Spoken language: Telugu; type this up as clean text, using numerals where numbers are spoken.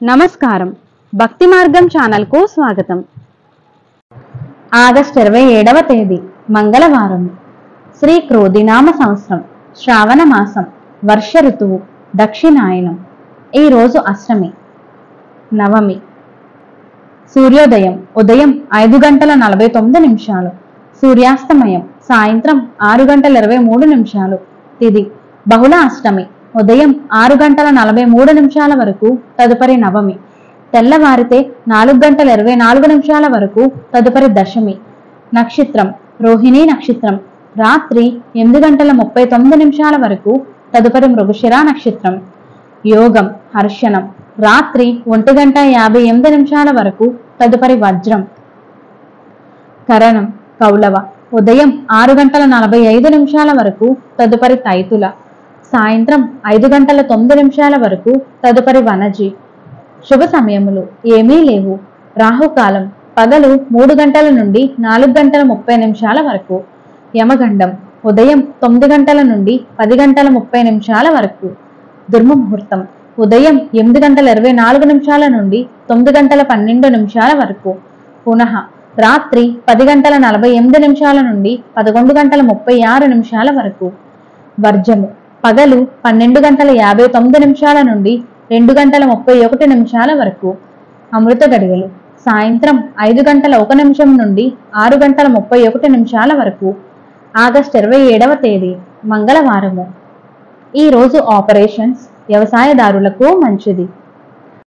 నమస్కారం. భక్తి మార్గం ఛానల్ కు స్వాగతం. ఆగస్టు 27వ తేదీ మంగళవారం. శ్రీ క్రోధినామ సంవత్సరం, శ్రావణ మాసం, వర్ష ఋతువు, దక్షిణాయనం. ఈ రోజు అష్టమి. నవమి. సూర్యోదయం ఉదయం 5:49. సూర్యాస్తమయం సాయంత్రం 6:23. తిథి బహుళ అష్టమి ఉదయం 6:43 వరకు, తదుపరి నవమి. తెల్లవారితే 4:24 వరకు, తదుపరి దశమి. నక్షత్రం రోహిణీ నక్షత్రం రాత్రి 8:39 వరకు, తదుపరి మృగశిర నక్షత్రం. యోగం హర్షణం రాత్రి 1:58 వరకు, తదుపరి వజ్రం. కరణం కౌలవ ఉదయం 6:45 వరకు, తదుపరి తైతుల. సాయంత్రం 5:09 వరకు, తదుపరి వనజి. శుభ సమయములు ఏమీ లేవు. రాహుకాలం పగలు 3 గంటల నుండి 4:30 వరకు. యమగండం ఉదయం 9 గంటల నుండి 10:30 వరకు. దుర్ముహూర్తం ఉదయం 8:24 నుండి 9:12 వరకు. పునః రాత్రి 10:48 నుండి 11:36 వరకు. వర్జము పగలు 12:59 నుండి 2:31 వరకు. అమృత గడియలు సాయంత్రం 5:01 నుండి 6:31 వరకు. ఆగస్టు 27వ తేదీ మంగళవారము. ఈ రోజు ఆపరేషన్స్ వ్యవసాయదారులకు మంచిది.